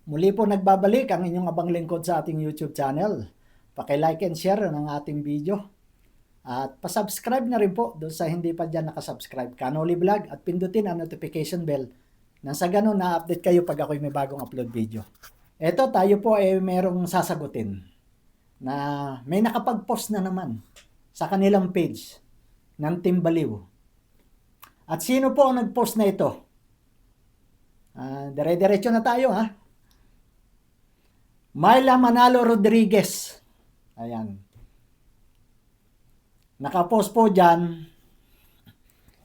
Muli po nagbabalik ang inyong abang lingkod sa ating YouTube channel. Paki-like and share ng ating video. At pasubscribe na rin po doon sa hindi pa dyan nakasubscribe. Kanoli Vlog at pindutin ang notification bell nang sa ganun na-update kayo pag ako'y may bagong upload video. Eto, tayo po ay merong sasagutin na may nakapag-post na naman sa kanilang page ng Team Baliw. At sino po ang nag-post na ito? Dire-diretso na tayo ha. Myla Manalo Rodriguez. Ayan. Nakapost po dyan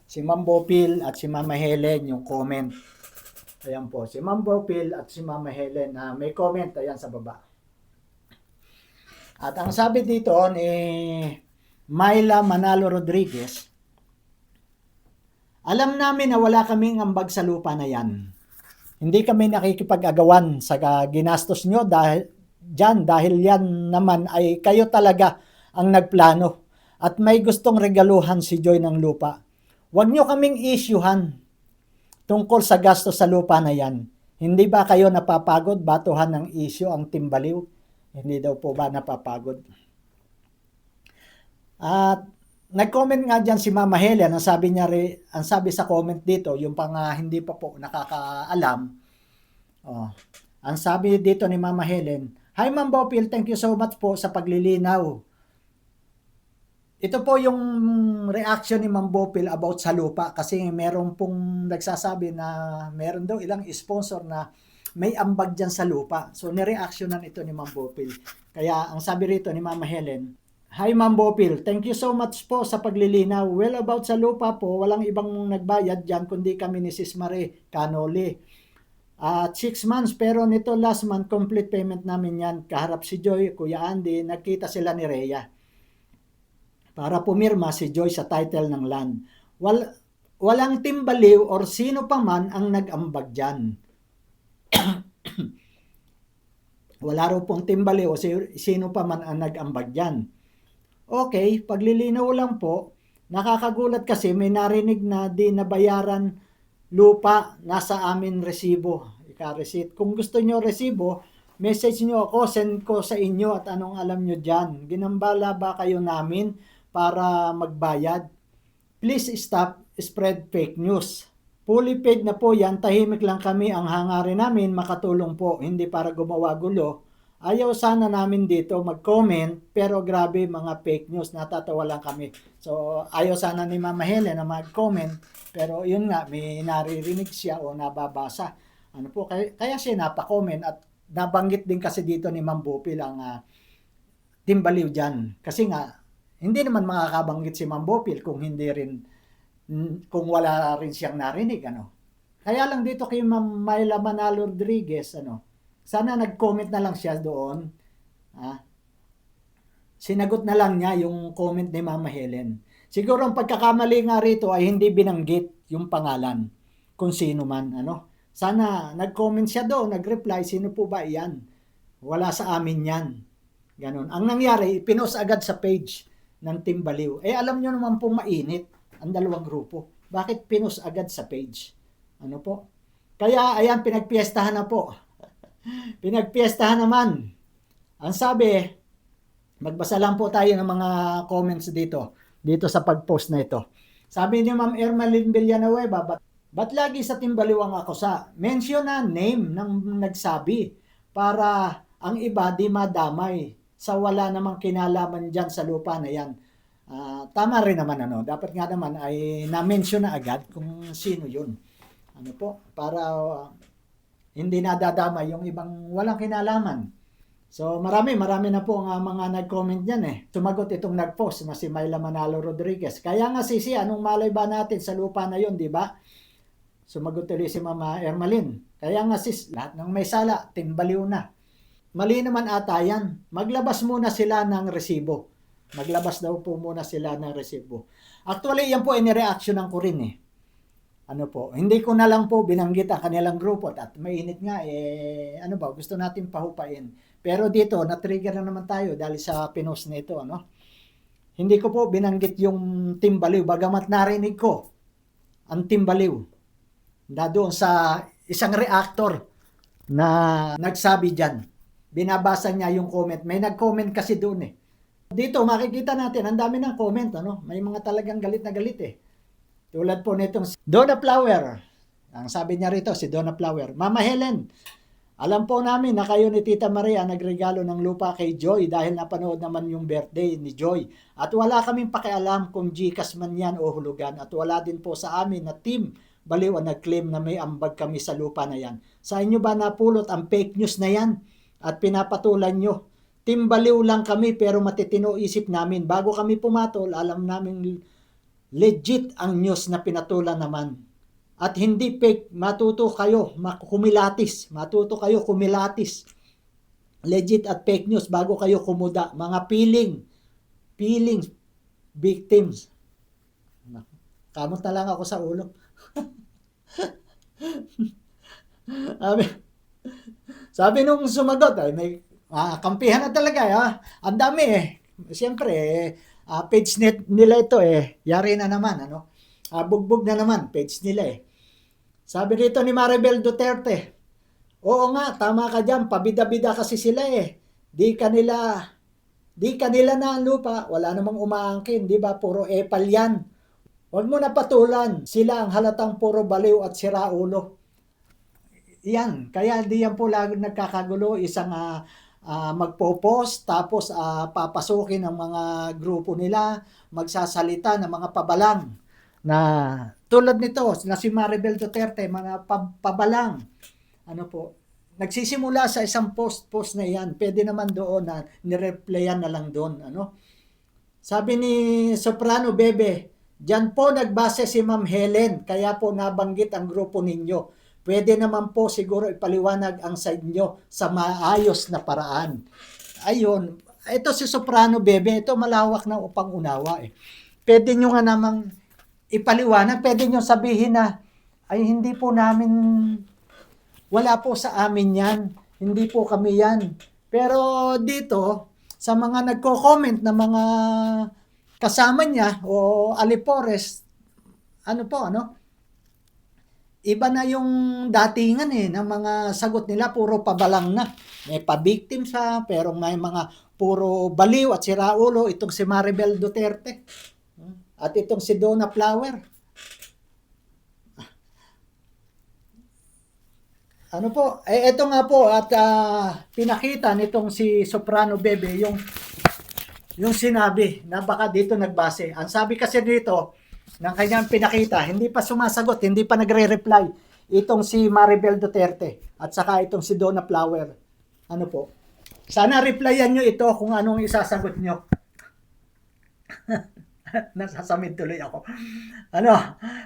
si Ma'am Bopil at si Mama Helen yung comment. Ayan po, si Ma'am Bopil at si Mama Helen may comment ayan sa baba. At ang sabi dito ni Myla Manalo Rodriguez, alam namin na wala kaming ambag sa lupa na yan. Hindi kami nakikipag-agawan sa ginastos nyo dahil yan naman ay kayo talaga ang nagplano at may gustong regaluhan si Joy ng lupa. Huwag nyo kaming isyuhan tungkol sa gastos sa lupa na yan. Hindi ba kayo napapagod batuhan ng issue ang Team Baliw? Hindi daw po ba napapagod? At nag-comment nga dyan si Mama Helen, ang sabi sa comment dito, yung pang hindi pa po nakakaalam. Ang sabi dito ni Mama Helen, "Hi Ma'am Bopil, thank you so much po sa paglilinaw." Ito po yung reaction ni Ma'am Bopil about sa lupa kasi meron pong nagsasabi na meron daw ilang sponsor na may ambag dyan sa lupa. So nireactionan ito ni Ma'am Bopil. Kaya ang sabi rito ni Mama Helen, "Hi Ma'am Bopil, thank you so much po sa paglilinaw. Well, about sa lupa po, walang ibang nagbayad dyan kundi kami ni Sis Marie Canoli. At 6 months, pero nito last month, complete payment namin yan. Kaharap si Joy, Kuya Andy, nagkita sila ni Rhea para pumirma si Joy sa title ng land. Walang Team Baliw or sino pa man ang nag-ambag dyan." Wala raw pong Team Baliw o sino pa man ang nag-ambag dyan. Okay, paglilinaw lang po, nakakagulat kasi may narinig na di nabayaran lupa, nasa amin resibo. Ika-receipt. Kung gusto nyo resibo, message nyo ako, send ko sa inyo at anong alam nyo dyan. Ginambala ba kayo namin para magbayad? Please stop spread fake news. Fully paid na po yan, tahimik lang kami. Ang hangarin namin makatulong po, hindi para gumawa gulo. Ayaw sana namin dito mag-comment, pero grabe mga fake news, natatawa lang kami. So ayaw sana ni Mama Helen na mag-comment, pero yun nga, may naririnig siya o nababasa. Ano po, kaya siya napa-comment at nabanggit din kasi dito ni Ma'am Bopil ang Team Baliw dyan. Kasi nga, hindi naman makakabanggit si Ma'am Bopil kung wala rin siyang narinig. Kaya lang dito kay Ma'am Myla Manalo Rodriguez, sana nag-comment na lang siya doon. Sinagot na lang niya yung comment ni Mama Helen. Siguro ang pagkakamali nga rito ay hindi binanggit yung pangalan kung sino man. Sana nag-comment siya doon, nag-reply, sino po ba iyan? Wala sa amin yan. Ganon. Ang nangyari, pinost agad sa page ng Team Baliw. Alam nyo naman po mainit ang dalawang grupo. Bakit pinost agad sa page? Kaya ayan, pinagpiestahan na po. Pinagpiestahan naman. Ang sabi, magbasa lang po tayo ng mga comments dito sa pag-post na ito. Sabi ni Ma'am Ermalyn Villanueva, ba't lagi sa Team Baliw ang ako sa mention na name ng nagsabi para ang iba di madamay sa wala namang kinalaman dyan sa lupa na yan. Tama rin naman dapat nga naman ay na-mention na agad kung sino yun. Para hindi nadadama yung ibang walang kinalaman. So marami na po ang mga nag-comment niyan Sumagot itong nag-post na si Myla Manalo Rodriguez. Kaya nga sisi, anong malay ba natin sa lupa na yon, di ba? Sumagot tuloy si Mama Ermalyn. Kaya nga sis, lahat ng may sala, Team Baliw na. Mali naman ata yan. Maglabas muna sila ng resibo. Maglabas daw po muna sila ng resibo. Actually, yan po ay nireactionan ko rin hindi ko na lang po binanggit ang kanilang grupo at mainit nga gusto natin pahupain. Pero dito, na-trigger na naman tayo dahil sa pinost na ito, Hindi ko po binanggit yung Team Baliw, bagamat narinig ko ang Team Baliw na doon sa isang reactor na nagsabi dyan. Binabasa niya yung comment. May nag-comment kasi doon eh. Dito makikita natin, ang dami ng comment, ano? May mga talagang galit na galit eh. Tulad po nitong Donna Flower. Ang sabi niya rito, si Donna Flower. Mama Helen, alam po namin na kayo ni Tita Maria nagregalo ng lupa kay Joy dahil napanood naman yung birthday ni Joy. At wala kaming pakialam kung GCash man yan o hulugan. At wala din po sa amin na team baliw ang nag-claim na may ambag kami sa lupa na yan. Sa inyo ba napulot ang fake news na yan? At pinapatulan nyo. Team baliw lang kami pero matitino isip namin. Bago kami pumatol, alam namin legit ang news na pinatulan naman. At hindi fake, matuto kayo kumilatis. Legit at fake news bago kayo kumuda. Mga feelings, victims. Kamot na lang ako sa ulo. sabi nung sumagot, ay may kampihan na talaga. Ang dami eh. Siyempre, page nila ito eh. Yari na naman, ano? Bugbog na naman, page nila eh. Sabi rito ni Maribel Duterte, oo nga, tama ka dyan, pabida-bida kasi sila eh. Di kanila na ang lupa, wala namang umaangkin, di ba? Puro epal yan. Huwag mo na patulan, sila ang halatang puro baliw at siraulo. Yan, kaya di yan po lagi nagkakagulo, isang magpo-post, tapos papasukin ang mga grupo nila, magsasalita ng mga pabalang na tulad nito na si Maribel Duterte, mga pabalang ano po, nagsisimula sa isang post na yan, pwede naman doon na nireplyan na lang doon, ano. Sabi ni Soprano Bebe, diyan po nagbase si Ma'am Helen, kaya po nabanggit ang grupo ninyo. Pwede naman po siguro ipaliwanag ang side nyo sa maayos na paraan. Ayun, ito si Soprano Bebe, ito malawak na upang unawa eh. Pwede nyo nga namang ipaliwanag, pwede nyo sabihin na, ay hindi po namin, wala po sa amin yan, hindi po kami yan. Pero dito, sa mga nagko-comment na mga kasama niya o alipores, iba na yung datingan eh, ng mga sagot nila, puro pabalang na. May pa-victim siya, pero may mga puro baliw at siraulo, itong si Maribel Duterte. At itong si Donna Flower. Ano po? Ito nga po at pinakita nitong si Soprano Bebe yung sinabi na baka dito nagbase. Ang sabi kasi dito ng kanyang pinakita, hindi pa sumasagot, hindi pa nagre-reply itong si Maribel Duterte at saka itong si Donna Flower. Ano po? Sana replyan nyo ito kung anong isasagot nyo. Nasasamid tuloy ako.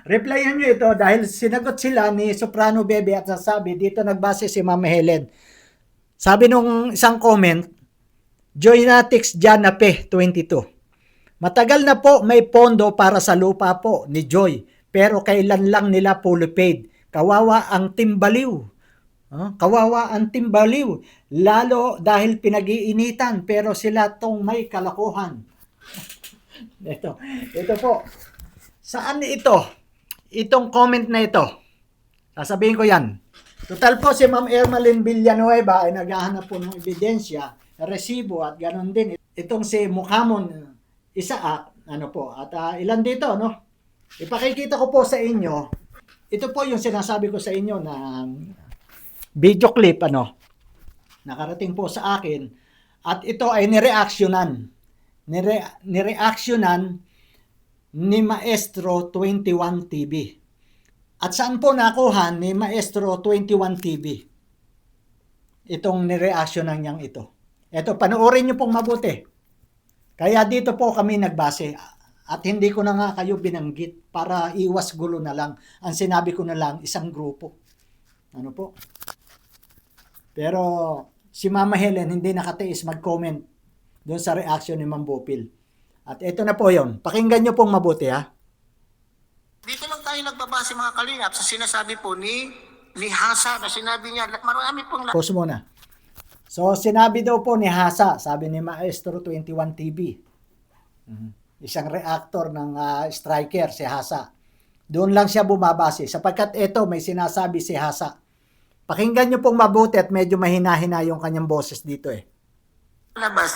Replyan nyo ito dahil sinagot sila ni Soprano Bebe at sasabi, dito nagbase si Ma'am Helen. Sabi nung isang comment, Joynatics Janape 22. Matagal na po may pondo para sa lupa po ni Joy, pero kailan lang nila fully paid. Kawawa ang timbaliw. Kawawa ang timbaliw. Lalo dahil pinag-iinitan, pero sila tong may kalokohan. Ito po. Saan ito? Itong comment na ito. Sasabihin ko yan. Total po si Ma'am Ermalyn Villanueva ay naghahanap po ng ebidensya, resibo at ganon din. Itong si Mukhamon Isaac, at ilan dito, no? Ipakikita ko po sa inyo. Ito po yung sinasabi ko sa inyo na video clip, nakarating po sa akin. At ito ay nireaksyonan ni Maestro 21 TV. At saan po nakuha ni Maestro 21 TV? Itong nireaksyonan niyang ito. Ito, panoorin niyo pong mabuti. Kaya dito po kami nagbase. At hindi ko na nga kayo binanggit para iwas gulo na lang. Ang sinabi ko na lang, isang grupo. Pero si Mama Helen hindi nakatiis mag-comment doon sa reaction ni Ma'am Bopil. At ito na po yon. Pakinggan nyo pong mabuti, ha? Dito lang tayo nagbabase mga kalingap sa sinasabi po ni Hasa na sinabi niya, marami pong... Pause muna. So, sinabi daw po ni Hasa, sabi ni Maestro 21 TV. Isang reactor ng striker, si Hasa. Doon lang siya bumabase, sapagkat ito may sinasabi si Hasa. Pakinggan nyo pong mabuti at medyo mahina-hina yung kanyang boses dito eh. Labas,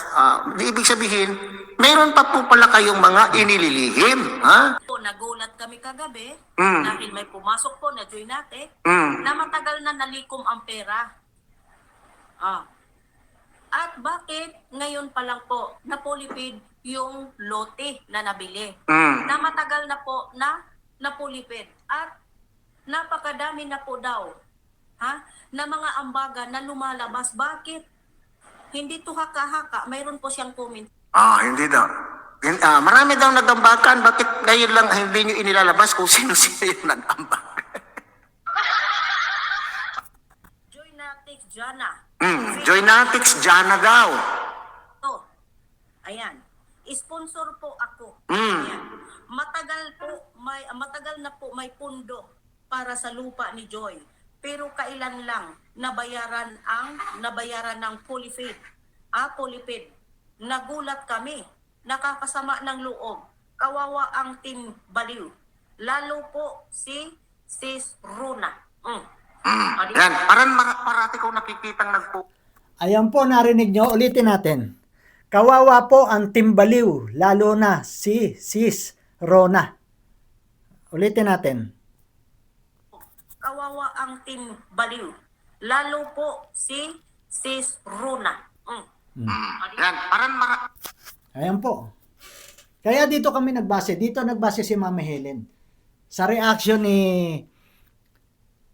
di ibig sabihin, meron pa po pala kayong mga inililihim. Ha? Po, nagulat kami kagabi Mm. dahil may pumasok po na join natin Mm. na matagal na nalikom ang pera. At bakit ngayon pa lang po napulipid yung lote na nabili? Mm. Na matagal na po na napulipid at napakadami na po daw na mga ambaga na lumalabas. Bakit? Hindi to haka-haka. Mayroon po siyang comment. Hindi daw. Marami daw nagambakan. Bakit ngayon lang hindi nyo inilalabas kung sino-sino yung nagambak? Joynatics Jana. Joynatics Jana daw. To. Ayan. Sponsor po ako. Mm. Ayan. Matagal na po may pundo para sa lupa ni Joy. Pero kailan lang nabayaran ng Polyfed. Polyfed. Nagulat kami. Nakakasama ng loob. Kawawa ang Team Baliw. Lalo po si Sis Rona. Yan. Parati ko nakikitang Ayan po, narinig nyo. Ulitin natin. Kawawa po ang Timbaliw, lalo na si Sis Rona. Ulitin natin. Kawawa ang Team Baliw. Lalo po si Sis Rona. Yan. Ayan po. Kaya dito kami nagbase. Dito nagbase si Mama Helen. Sa reaction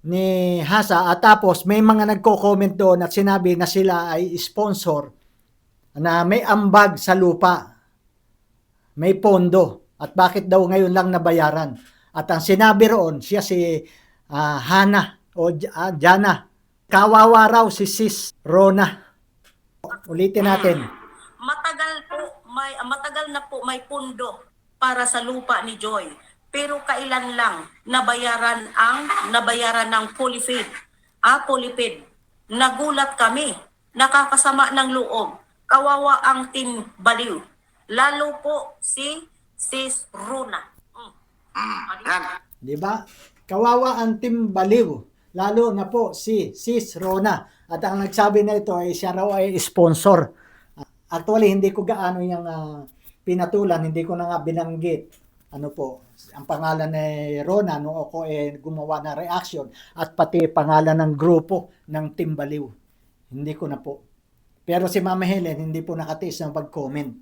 ni Hasa at tapos may mga nagko-comment doon at sinabi na sila ay sponsor na may ambag sa lupa. May pondo. At bakit daw ngayon lang nabayaran? At ang sinabi roon, siya si Hana o Jana. Kawawa raw si Sis Rona. Ulitin natin. Matagal na po may pundo para sa lupa ni Joy. Pero kailan lang nabayaran ng Polyfed. Polyfed. Nagulat kami. Nakakasama ng loob. Kawawa ang Team Baliw. Lalo po si Sis Rona. Yan. Di ba? Kawawa ang Team Baliw. Lalo na po si Sis Rona. At ang nagsabi na ito ay siya raw ay sponsor. Actually, hindi ko gaano yung pinatulan. Hindi ko na nga binanggit. Ano po, ang pangalan ni Rona nung ako gumawa na reaction at pati pangalan ng grupo ng Team Baliw. Hindi ko na po. Pero si Mama Helen hindi po nakatiis ng pag-comment.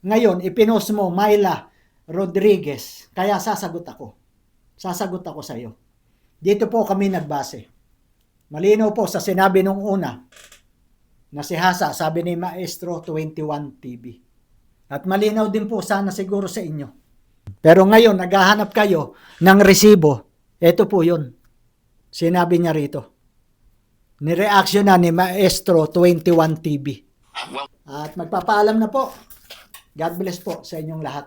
Ngayon, ipinost mo Myla Rodriguez, kaya sasagot ako. Sasagot ako sa iyo. Dito po kami nagbase. Malinaw po sa sinabi nung una na si Hasa, sabi ni Maestro 21 TV. At malinaw din po sana siguro sa inyo. Pero ngayon, naghahanap kayo ng resibo. Ito po yun. Sinabi niya rito. Nireaction na ni Maestro 21 TV. At magpapaalam na po. God bless po sa inyong lahat.